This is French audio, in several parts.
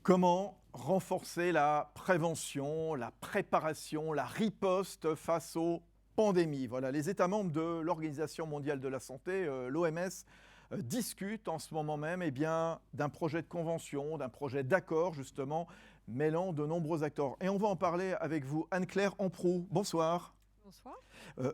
Comment renforcer la prévention, la préparation, la riposte face aux pandémies? Voilà, les États membres de l'Organisation mondiale de la santé, l'OMS, discutent en ce moment même d'un projet de convention, d'un projet d'accord justement, mêlant de nombreux acteurs. Et on va en parler avec vous, Anne-Claire Amproux. Bonsoir. Bonsoir.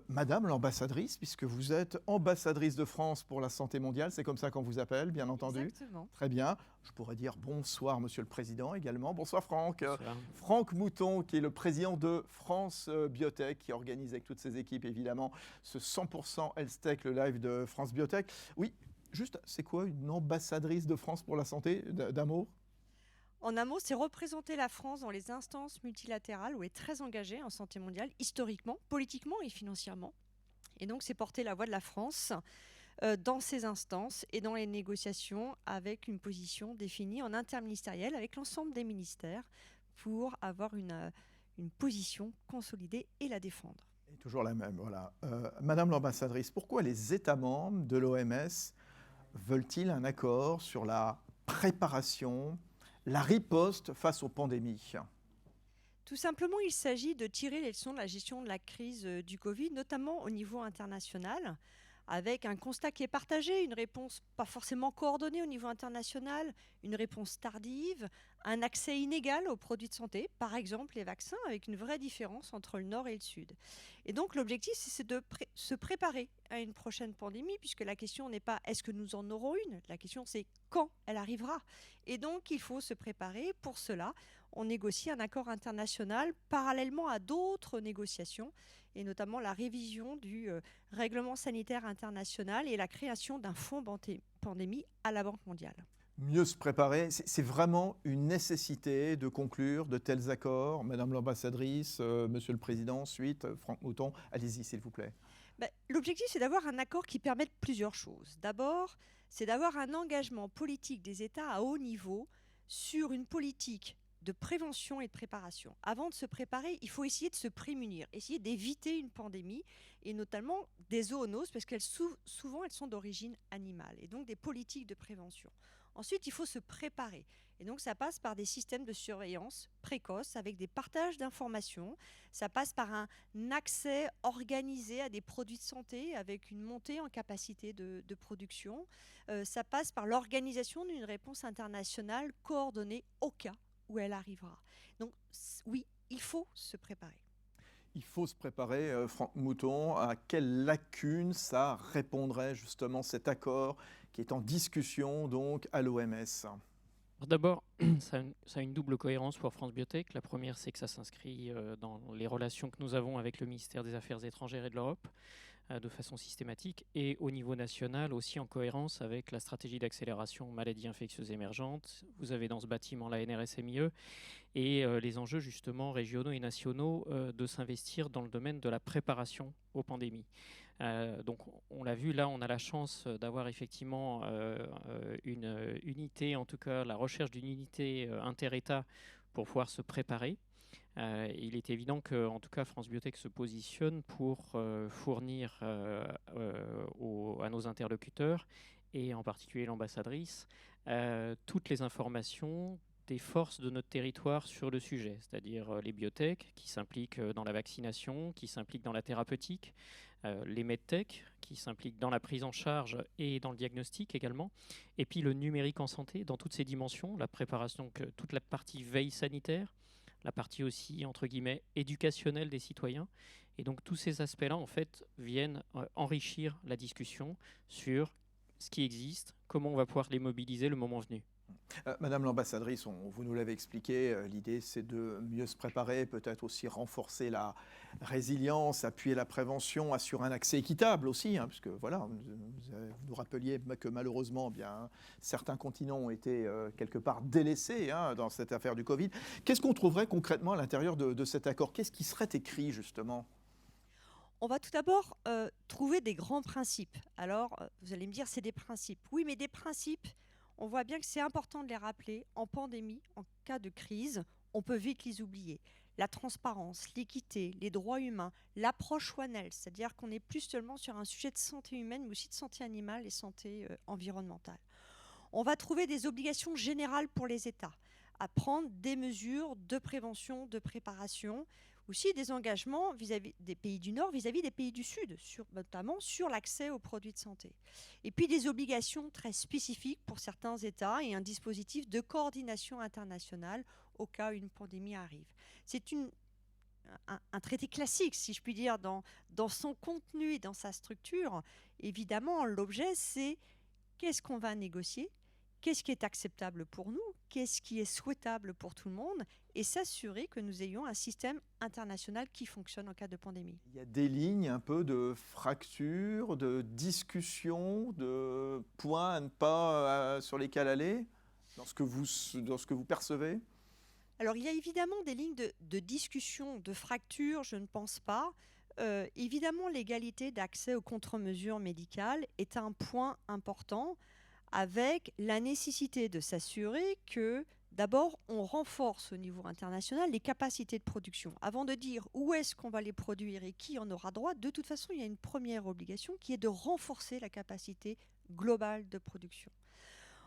Madame l'ambassadrice, puisque vous êtes ambassadrice de France pour la santé mondiale, c'est comme ça qu'on vous appelle, bien entendu. Exactement. Très bien. Je pourrais dire bonsoir, Monsieur le Président, également. Bonsoir, Franck. Bonsoir. Franck Mouton, qui est le président de France Biotech, qui organise avec toutes ses équipes, évidemment, ce 100% Health Tech, le live de France Biotech. Oui, juste, c'est quoi une ambassadrice de France pour la santé, d'un mot? En un mot, c'est représenter la France dans les instances multilatérales où elle est très engagée en santé mondiale, historiquement, politiquement et financièrement. Et donc, c'est porter la voix de la France dans ces instances et dans les négociations avec une position définie en interministériel avec l'ensemble des ministères pour avoir une position consolidée et la défendre. Et toujours la même, voilà. Madame l'ambassadrice, pourquoi les États membres de l'OMS veulent-ils un accord sur la préparation, la riposte face aux pandémies? Tout simplement, il s'agit de tirer les leçons de la gestion de la crise du Covid, notamment au niveau international, avec un constat qui est partagé, une réponse pas forcément coordonnée au niveau international, une réponse tardive, un accès inégal aux produits de santé, par exemple les vaccins, avec une vraie différence entre le nord et le sud. Et donc l'objectif, c'est de se préparer à une prochaine pandémie, puisque la question n'est pas est-ce que nous en aurons une, la question c'est quand elle arrivera. Et donc il faut se préparer. Pour cela, on négocie un accord international parallèlement à d'autres négociations, et notamment la révision du règlement sanitaire international et la création d'un fonds pandémie à la Banque mondiale. Mieux se préparer, c'est vraiment une nécessité de conclure de tels accords. Madame l'ambassadrice, Monsieur le Président, ensuite, Franck Mouton, allez-y s'il vous plaît. L'objectif, c'est d'avoir un accord qui permette plusieurs choses. D'abord, c'est d'avoir un engagement politique des États à haut niveau sur une politique de prévention et de préparation. Avant de se préparer, il faut essayer de se prémunir, essayer d'éviter une pandémie, et notamment des zoonoses, parce qu'elles souvent elles sont d'origine animale, et donc des politiques de prévention. Ensuite, il faut se préparer, et donc ça passe par des systèmes de surveillance précoce avec des partages d'informations, ça passe par un accès organisé à des produits de santé avec une montée en capacité de production, ça passe par l'organisation d'une réponse internationale coordonnée au cas où elle arrivera. Donc oui, il faut se préparer. Il faut se préparer, Franck Mouton, à quelles lacunes ça répondrait justement cet accord qui est en discussion donc à l'OMS? D'abord, ça a une double cohérence pour France Biotech. La première, c'est que ça s'inscrit dans les relations que nous avons avec le ministère des Affaires étrangères et de l'Europe de façon systématique, et au niveau national aussi en cohérence avec la stratégie d'accélération maladies infectieuses émergentes. Vous avez dans ce bâtiment la NRSMIE et les enjeux justement régionaux et nationaux de s'investir dans le domaine de la préparation aux pandémies. Donc on l'a vu, là on a la chance d'avoir effectivement une unité, en tout cas la recherche d'une unité inter-État pour pouvoir se préparer. Il est évident que, en tout cas, France Biotech se positionne pour fournir à nos interlocuteurs, et en particulier l'ambassadrice, toutes les informations des forces de notre territoire sur le sujet, c'est-à-dire les biotech qui s'impliquent dans la vaccination, qui s'impliquent dans la thérapeutique, les medtech qui s'impliquent dans la prise en charge et dans le diagnostic également, et puis le numérique en santé dans toutes ses dimensions, la préparation, donc toute la partie veille sanitaire, la partie aussi, entre guillemets, éducationnelle des citoyens. Et donc tous ces aspects-là, en fait, viennent enrichir la discussion sur ce qui existe, comment on va pouvoir les mobiliser le moment venu. Madame l'ambassadrice, vous nous l'avez expliqué, l'idée c'est de mieux se préparer, peut-être aussi renforcer la résilience, appuyer la prévention, assurer un accès équitable aussi, hein, puisque voilà, vous nous rappeliez que malheureusement, certains continents ont été quelque part délaissés hein, dans cette affaire du Covid. Qu'est-ce qu'on trouverait concrètement à l'intérieur de cet accord? Qu'est-ce qui serait écrit justement? On va tout d'abord trouver des grands principes. Alors, vous allez me dire, c'est des principes. Oui, mais des principes, on voit bien que c'est important de les rappeler. En pandémie, en cas de crise, on peut vite les oublier. La transparence, l'équité, les droits humains, l'approche One Health, c'est-à-dire qu'on n'est plus seulement sur un sujet de santé humaine, mais aussi de santé animale et santé environnementale. On va trouver des obligations générales pour les États, à prendre des mesures de prévention, de préparation, aussi des engagements vis-à-vis des pays du Nord, vis-à-vis des pays du Sud, notamment sur l'accès aux produits de santé. Et puis des obligations très spécifiques pour certains États et un dispositif de coordination internationale au cas où une pandémie arrive. C'est un traité classique, si je puis dire, dans son contenu et dans sa structure. Évidemment, l'objet, c'est qu'est-ce qu'on va négocier, qu'est-ce qui est acceptable pour nous, qu'est-ce qui est souhaitable pour tout le monde, et s'assurer que nous ayons un système international qui fonctionne en cas de pandémie. Il y a des lignes un peu de fracture, de discussion, de points à ne pas, sur lesquels aller, dans ce que vous percevez? Alors, il y a évidemment des lignes de discussion, de fracture, je ne pense pas. Évidemment, l'égalité d'accès aux contre-mesures médicales est un point important, avec la nécessité de s'assurer que, d'abord, on renforce au niveau international les capacités de production. Avant de dire où est-ce qu'on va les produire et qui en aura droit, de toute façon, il y a une première obligation qui est de renforcer la capacité globale de production.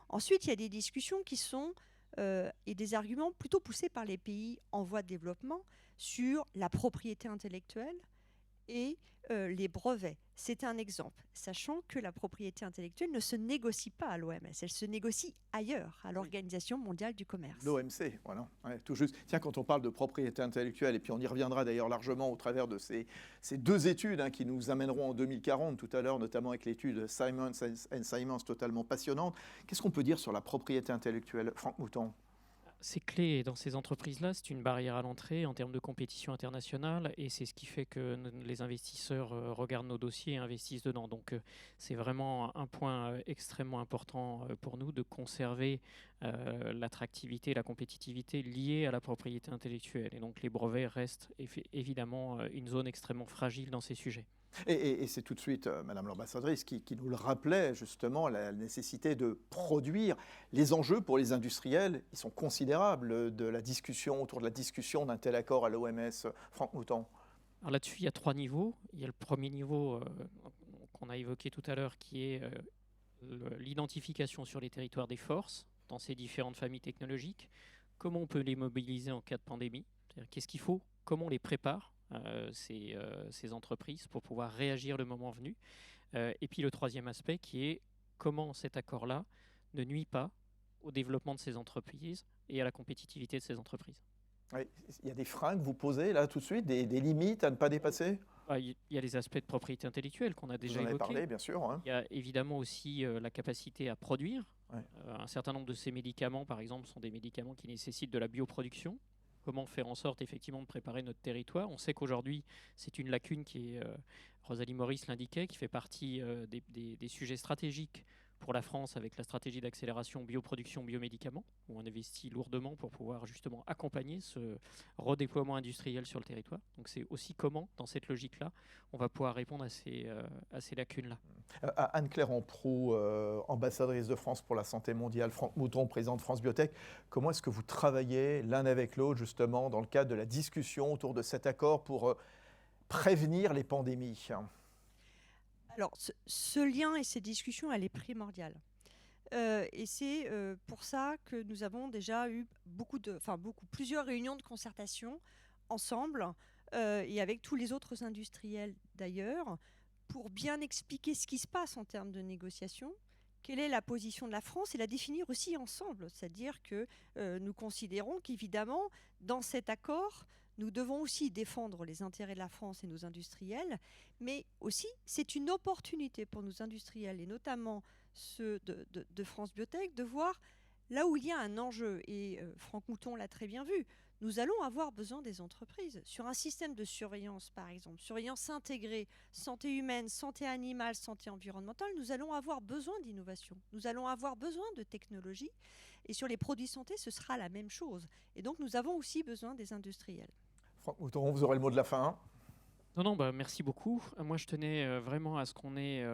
Ensuite, il y a des discussions qui sont et des arguments plutôt poussés par les pays en voie de développement sur la propriété intellectuelle et les brevets. C'est un exemple, sachant que la propriété intellectuelle ne se négocie pas à l'OMS, elle se négocie ailleurs, à l'Organisation mondiale du commerce. L'OMC, voilà, ouais, tout juste. Tiens, quand on parle de propriété intellectuelle, et puis on y reviendra d'ailleurs largement au travers de ces deux études qui nous amèneront en 2040 tout à l'heure, notamment avec l'étude Simons & Simons, totalement passionnante. Qu'est-ce qu'on peut dire sur la propriété intellectuelle, Franck Mouton? C'est clé dans ces entreprises-là, c'est une barrière à l'entrée en termes de compétition internationale et c'est ce qui fait que les investisseurs regardent nos dossiers et investissent dedans. Donc c'est vraiment un point extrêmement important pour nous de conserver l'attractivité et la compétitivité liée à la propriété intellectuelle. Et donc les brevets restent évidemment une zone extrêmement fragile dans ces sujets. Et c'est tout de suite, Madame l'ambassadrice, qui nous le rappelait justement, la nécessité de produire. Les enjeux pour les industriels, ils sont considérables de la discussion, autour de la discussion d'un tel accord à l'OMS. Franck Mouton. Alors là-dessus, il y a 3 niveaux. Il y a le premier niveau qu'on a évoqué tout à l'heure, qui est l'identification sur les territoires des forces dans ces différentes familles technologiques. Comment on peut les mobiliser en cas de pandémie? C'est-à-dire, qu'est-ce qu'il faut? Comment on les prépare ces entreprises pour pouvoir réagir le moment venu. Et puis le troisième aspect qui est comment cet accord-là ne nuit pas au développement de ces entreprises et à la compétitivité de ces entreprises. Oui, il y a des freins que vous posez là tout de suite, des limites à ne pas dépasser? Il y a les aspects de propriété intellectuelle qu'on a déjà évoqués. Vous en avez évoqués. parlé, bien sûr. Hein. Il y a évidemment aussi la capacité à produire. Ouais. Un certain nombre de ces médicaments, par exemple, sont des médicaments qui nécessitent de la bioproduction. Comment faire en sorte effectivement de préparer notre territoire? On sait qu'aujourd'hui, c'est une lacune qui est, Rosalie Maurice l'indiquait, qui fait partie des sujets stratégiques pour la France avec la stratégie d'accélération bioproduction biomédicaments, où on investit lourdement pour pouvoir justement accompagner ce redéploiement industriel sur le territoire. Donc c'est aussi comment, dans cette logique-là, on va pouvoir répondre à ces lacunes-là. Anne-Claire Amproux, ambassadrice de France pour la santé mondiale, Franck Mouton, président de France Biotech, comment est-ce que vous travaillez l'un avec l'autre justement dans le cadre de la discussion autour de cet accord pour prévenir les pandémies? Alors, ce lien et cette discussion, elle est primordiale. Et c'est pour ça que nous avons déjà eu plusieurs réunions de concertation ensemble et avec tous les autres industriels d'ailleurs, pour bien expliquer ce qui se passe en termes de négociation, quelle est la position de la France et la définir aussi ensemble. C'est-à-dire que nous considérons qu'évidemment, dans cet accord, nous devons aussi défendre les intérêts de la France et nos industriels, mais aussi c'est une opportunité pour nos industriels, et notamment ceux de France Biotech, de voir là où il y a un enjeu. Et Franck Mouton l'a très bien vu. Nous allons avoir besoin des entreprises sur un système de surveillance, par exemple, surveillance intégrée, santé humaine, santé animale, santé environnementale. Nous allons avoir besoin d'innovation. Nous allons avoir besoin de technologie. Et sur les produits santé, ce sera la même chose. Et donc, nous avons aussi besoin des industriels. Franck Mouton, vous aurez le mot de la fin. Non, merci beaucoup. Moi, je tenais vraiment à ce qu'on ait,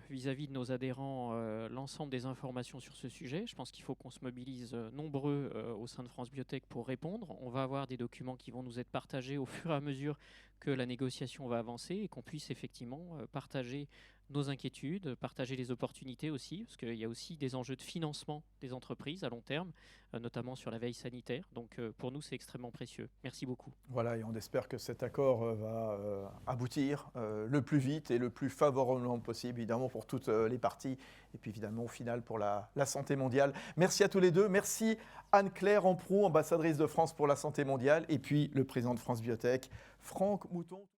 vis-à-vis de nos adhérents, l'ensemble des informations sur ce sujet. Je pense qu'il faut qu'on se mobilise nombreux au sein de France Biotech pour répondre. On va avoir des documents qui vont nous être partagés au fur et à mesure que la négociation va avancer et qu'on puisse effectivement partager nos inquiétudes, partager les opportunités aussi, parce qu'il y a aussi des enjeux de financement des entreprises à long terme, notamment sur la veille sanitaire. Donc pour nous, c'est extrêmement précieux. Merci beaucoup. Voilà, et on espère que cet accord va aboutir le plus vite et le plus favorablement possible, évidemment, pour toutes les parties, et puis évidemment, au final, pour la santé mondiale. Merci à tous les deux. Merci Anne-Claire Amproux, ambassadrice de France pour la santé mondiale, et puis le président de France Biotech, Franck Mouton.